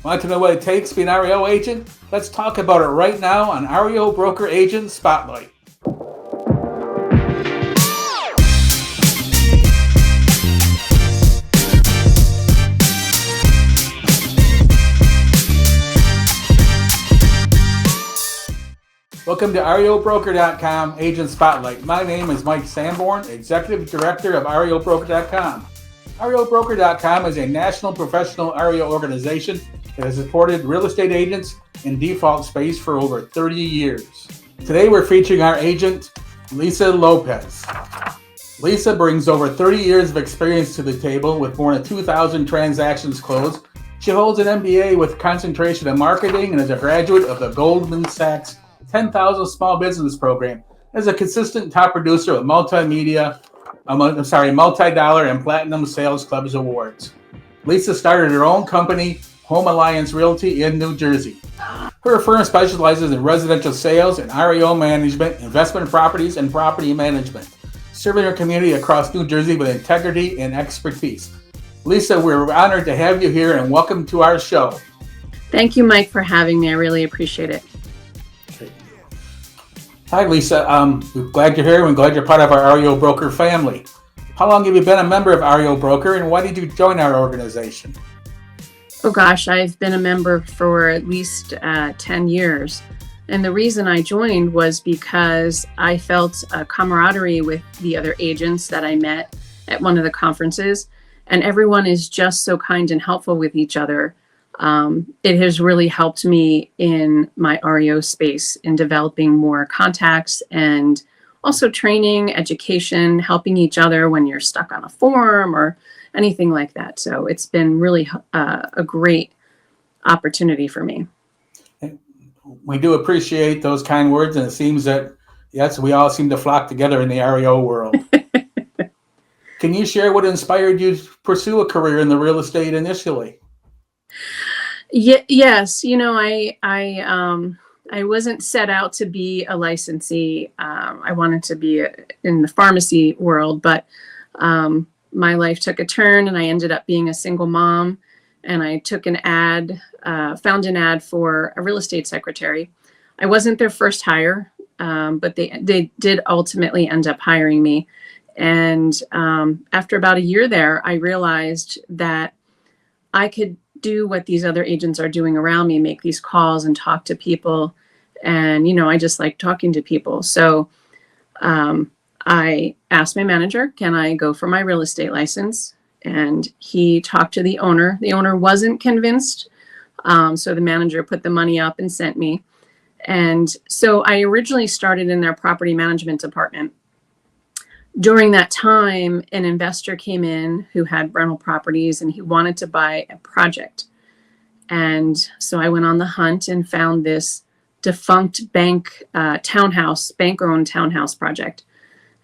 Want to know what it takes to be an REO agent? Let's talk about it right now on REOBroker Agent Spotlight. Welcome to REOBroker.com Agent Spotlight. My name is Mike Sanborn, Executive Director of REOBroker.com. REOBroker.com is a national professional REO organization that has supported real estate agents in default space for over 30 years. Today we're featuring our agent, Lisa Lopez. Lisa brings over 30 years of experience to the table with more than 2,000 transactions closed. She holds an MBA with concentration in marketing and is a graduate of the Goldman Sachs 10,000 Small Business Program. As a consistent top producer of multi-dollar and platinum sales clubs awards. Lisa started her own company, Home Alliance Realty in New Jersey. Her firm specializes in residential sales and REO management, investment properties, and property management, serving her community across New Jersey with integrity and expertise. Lisa, we're honored to have you here and welcome to our show. Thank you, Mike, for having me. I really appreciate it. Hi, Lisa. We're glad you're here. We're glad you're part of our REO Broker family. How long have you been a member of REO Broker, and why did you join our organization? Oh gosh, I've been a member for at least 10 years. And the reason I joined was because I felt a camaraderie with the other agents that I met at one of the conferences, and everyone is just so kind and helpful with each other. It has really helped me in my REO space in developing more contacts and also training, education, helping each other when you're stuck on a form or anything like that. So it's been really a great opportunity for me. We do appreciate those kind words, and it seems that, yes, we all seem to flock together in the REO world. Can you share what inspired you to pursue a career in the real estate initially? Yes, I wasn't set out to be a licensee. I wanted to be in the pharmacy world, but my life took a turn and I ended up being a single mom. And I took found an ad for a real estate secretary. I wasn't their first hire, but they did ultimately end up hiring me. And after about a year there, I realized that I could do what these other agents are doing around me, make these calls and talk to people. And, I just like talking to people. So I asked my manager, can I go for my real estate license? And he talked to the owner. The owner wasn't convinced. So the manager put the money up and sent me. And so I originally started in their property management department. During that time, an investor came in who had rental properties and he wanted to buy a project. And so I went on the hunt and found this defunct bank-owned townhouse project.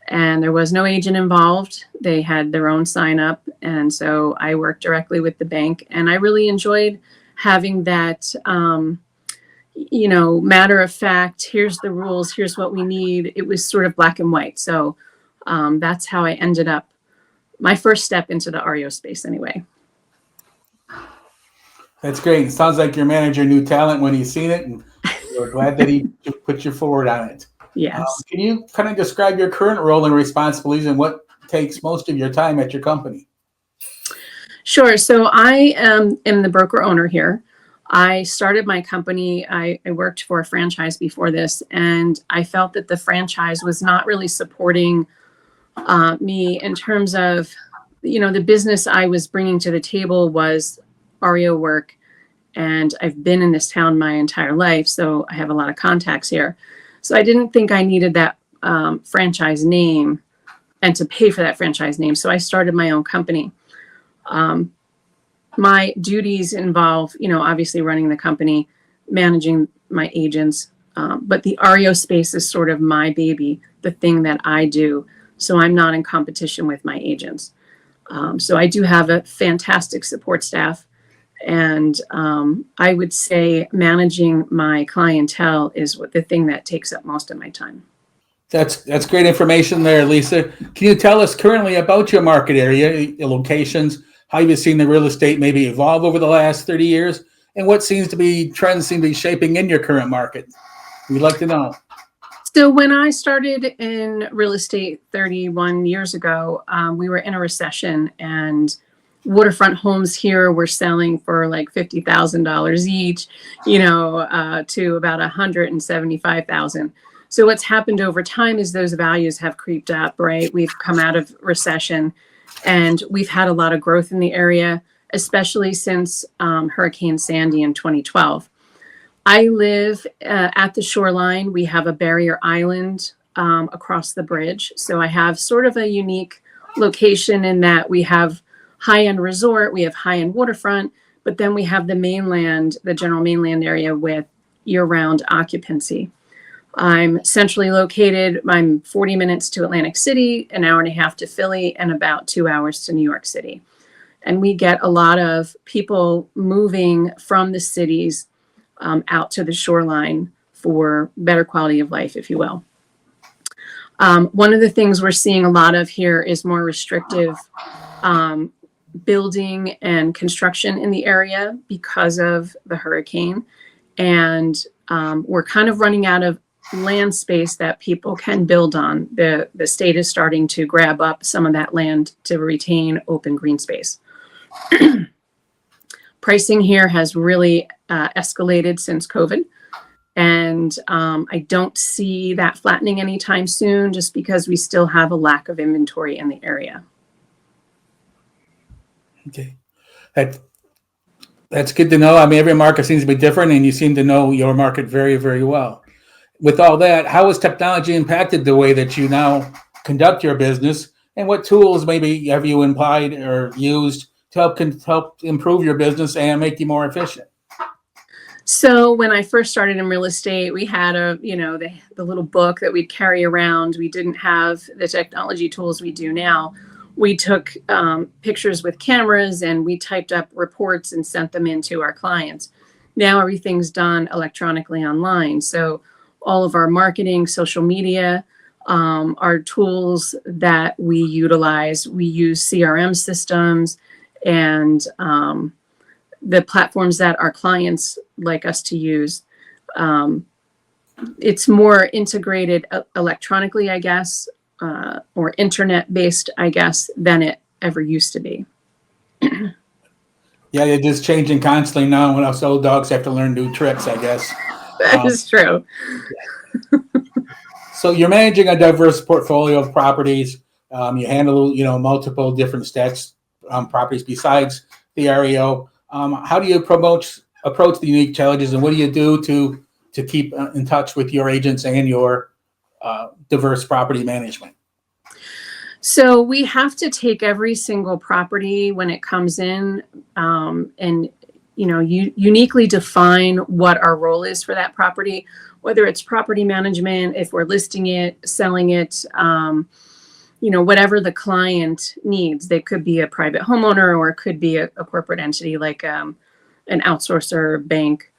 And there was no agent involved. They had their own sign up. And so I worked directly with the bank. And I really enjoyed having that, matter of fact, here's the rules, here's what we need. It was sort of black and white. So that's how I ended up, my first step into the REO space anyway. That's great. It sounds like your manager knew talent when he seen it, and we're glad that he put you forward on it. Yes. Can you kind of describe your current role and responsibilities and what takes most of your time at your company? Sure. So I am the broker owner here. I started my company. I worked for a franchise before this, and I felt that the franchise was not really supporting me in terms of, the business I was bringing to the table was REO work. And I've been in this town my entire life, so I have a lot of contacts here. So I didn't think I needed that franchise name and to pay for that franchise name. So I started my own company. My duties involve, obviously running the company, managing my agents, but the REO space is sort of my baby, the thing that I do. So I'm not in competition with my agents. So I do have a fantastic support staff. And I would say managing my clientele is the thing that takes up most of my time. That's great information there, Lisa. Can you tell us currently about your market area, your locations, how you've seen the real estate maybe evolve over the last 30 years, and what trends seem to be shaping in your current market? We'd like to know. So when I started in real estate 31 years ago, we were in a recession, and waterfront homes here were selling for like $50,000 each, to about $175,000. So what's happened over time is those values have creeped up, right? We've come out of recession, and we've had a lot of growth in the area, especially since Hurricane Sandy in 2012. I live at the shoreline. We have a barrier island across the bridge. So I have sort of a unique location in that we have high-end resort, we have high-end waterfront, but then we have the mainland, the general mainland area with year-round occupancy. I'm centrally located. I'm 40 minutes to Atlantic City, an hour and a half to Philly, and about 2 hours to New York City. And we get a lot of people moving from the cities out to the shoreline for better quality of life, if you will. One of the things we're seeing a lot of here is more restrictive building and construction in the area because of the hurricane. And we're kind of running out of land space that people can build on. The state is starting to grab up some of that land to retain open green space. Pricing here has really escalated since COVID. And I don't see that flattening anytime soon, just because we still have a lack of inventory in the area. Okay. That's good to know. I mean, every market seems to be different, and you seem to know your market very, very well. With all that, how has technology impacted the way that you now conduct your business, and what tools maybe have you applied or used to help improve your business and make you more efficient? So when I first started in real estate, we had the little book that we'd carry around. We didn't have the technology tools we do now. We took pictures with cameras, and we typed up reports and sent them in to our clients. Now everything's done electronically online. So all of our marketing, social media, are tools that we utilize. We use CRM systems and the platforms that our clients like us to use. It's more integrated electronically, I guess, or internet-based, I guess, than it ever used to be. Yeah, it is changing constantly now, when us old dogs have to learn new tricks, I guess. That is true. So you're managing a diverse portfolio of properties. You handle, multiple different stats properties besides the REO. How do you approach the unique challenges, and what do you do to keep in touch with your agents and your diverse property management? So we have to take every single property when it comes in, and uniquely define what our role is for that property, whether it's property management, if we're listing it, selling it, whatever the client needs. They could be a private homeowner, or it could be a corporate entity like an outsourcer, bank.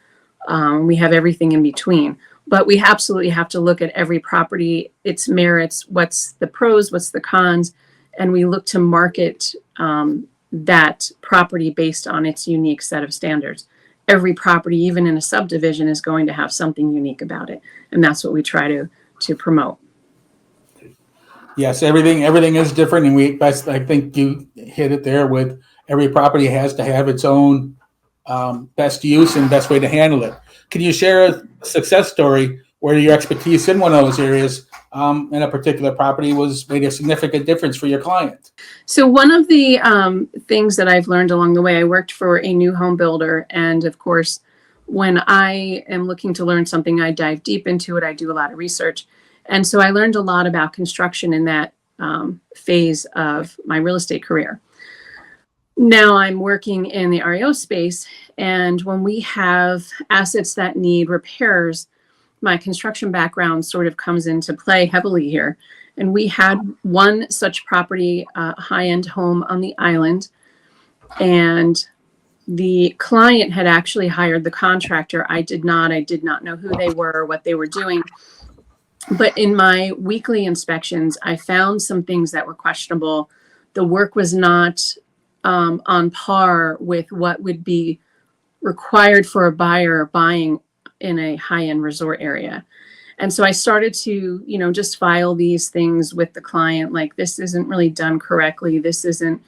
We have everything in between. But we absolutely have to look at every property, its merits, what's the pros, what's the cons, and we look to market that property based on its unique set of standards. Every property, even in a subdivision, is going to have something unique about it, and that's what we try to promote. Yes, everything is different, and I think you hit it there with every property has to have its own best use and best way to handle it. Can you share a success story where your expertise in one of those areas in a particular property made a significant difference for your client? So one of the things that I've learned along the way, I worked for a new home builder, and of course, when I am looking to learn something, I dive deep into it. I do a lot of research. And so I learned a lot about construction in that phase of my real estate career. Now I'm working in the REO space, and when we have assets that need repairs, my construction background sort of comes into play heavily here. And we had one such property, a high-end home on the island, and the client had actually hired the contractor. I did not know who they were, what they were doing. But in my weekly inspections, I found some things that were questionable. The work was not on par with what would be required for a buyer buying in a high-end resort area. And so I started to, just file these things with the client, like, this isn't really done correctly. This isn't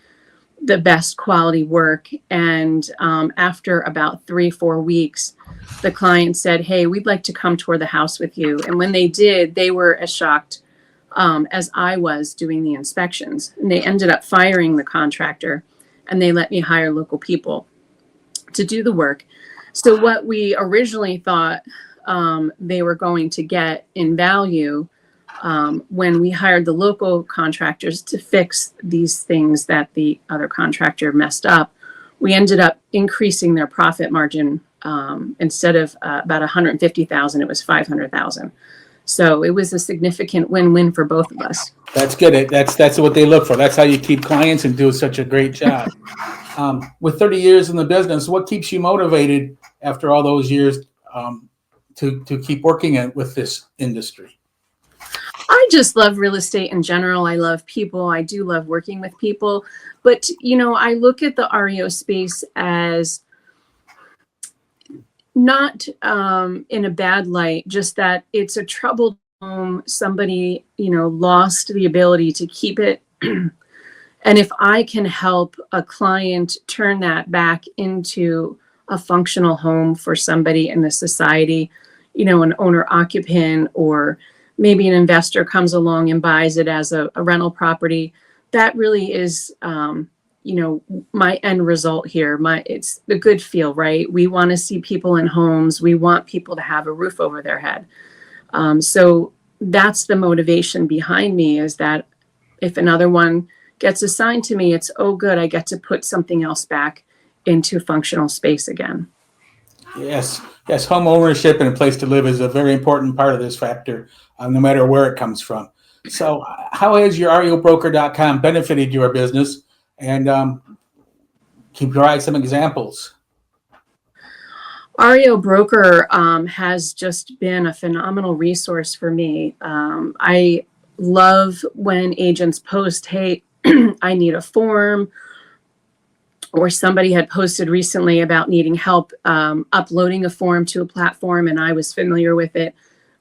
the best quality work. And after about 3-4 weeks, the client said, hey, we'd like to come tour the house with you. And when they did, they were as shocked as I was doing the inspections. And they ended up firing the contractor, and they let me hire local people to do the work. So what we originally thought they were going to get in value, when we hired the local contractors to fix these things that the other contractor messed up, we ended up increasing their profit margin. Instead of about $150,000, it was $500,000. So it was a significant win-win for both of us. That's good. That's what they look for. That's how you keep clients and do such a great job. With 30 years in the business, what keeps you motivated after all those years to keep working with this industry? I just love real estate in general. I love people. I do love working with people. But, I look at the REO space as not in a bad light, just that it's a troubled home. Somebody, lost the ability to keep it. And if I can help a client turn that back into a functional home for somebody in the society, an owner occupant, or maybe an investor comes along and buys it as a rental property, that really is, my end result here. It's the good feel, right? We want to see people in homes. We want people to have a roof over their head. So that's the motivation behind me, is that if another one gets assigned to me, it's, oh, good, I get to put something else back into functional space again. Yes, home ownership and a place to live is a very important part of this factor, no matter where it comes from. So how has your REOBroker.com benefited your business? And can you provide some examples? REO Broker has just been a phenomenal resource for me. I love when agents post, hey, I need a form, or somebody had posted recently about needing help uploading a form to a platform, and I was familiar with it.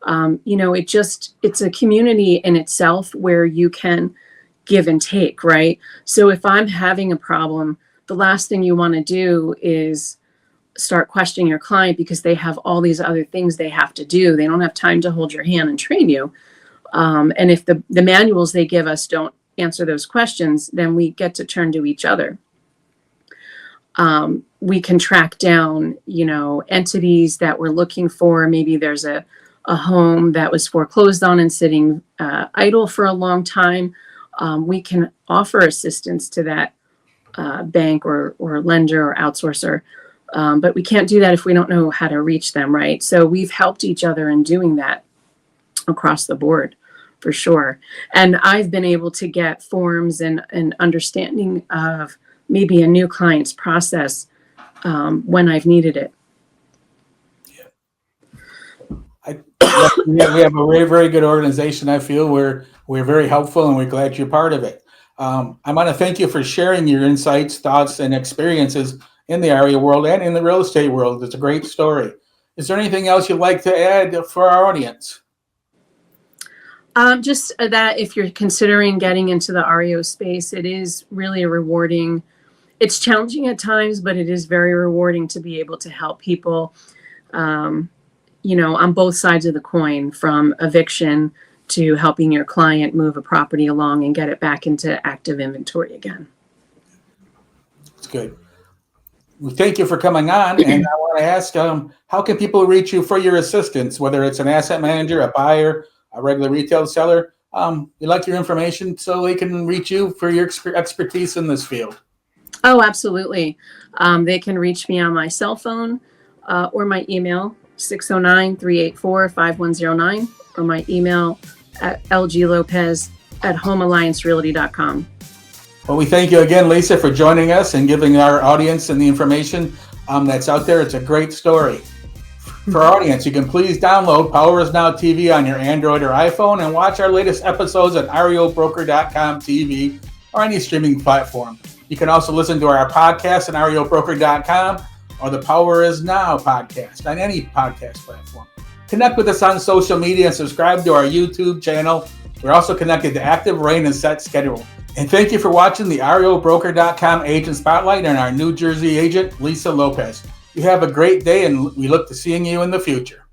It's a community in itself where you can give and take, right? So if I'm having a problem, the last thing you want to do is start questioning your client because they have all these other things they have to do. They don't have time to hold your hand and train you. And if the manuals they give us don't answer those questions, then we get to turn to each other. We can track down, entities that we're looking for. Maybe there's a home that was foreclosed on and sitting idle for a long time. We can offer assistance to that bank or lender or outsourcer. But we can't do that if we don't know how to reach them, right? So we've helped each other in doing that across the board, for sure. And I've been able to get forms and understanding of maybe a new client's process when I've needed it. We have a very, very good organization. I feel we're very helpful, and we're glad you're part of it. I want to thank you for sharing your insights, thoughts, and experiences in the REO world and in the real estate world. It's a great story. Is there anything else you'd like to add for our audience? Just that if you're considering getting into the REO space, it is really a rewarding. It's challenging at times, but it is very rewarding to be able to help people, on both sides of the coin, from eviction to helping your client move a property along and get it back into active inventory again. That's good. Well, thank you for coming on. And I want to ask, how can people reach you for your assistance, whether it's an asset manager, a buyer, a regular retail seller? We'd like your information so they can reach you for your expertise in this field. Oh, absolutely. They can reach me on my cell phone or my email, 609-384-5109, or my email at lglopez@homealliancerealty.com. Well, we thank you again, Lisa, for joining us and giving our audience and the information that's out there. It's a great story. For our audience, you can please download Power Is Now TV on your Android or iPhone and watch our latest episodes at REOBroker.com TV or any streaming platform. You can also listen to our podcast at REOBroker.com or the Power Is Now podcast on any podcast platform. Connect with us on social media and subscribe to our YouTube channel. We're also connected to Active Rain and Set Schedule. And thank you for watching the REOBroker.com Agent Spotlight and our New Jersey agent, Lisa Lopez. You have a great day, and we look to seeing you in the future.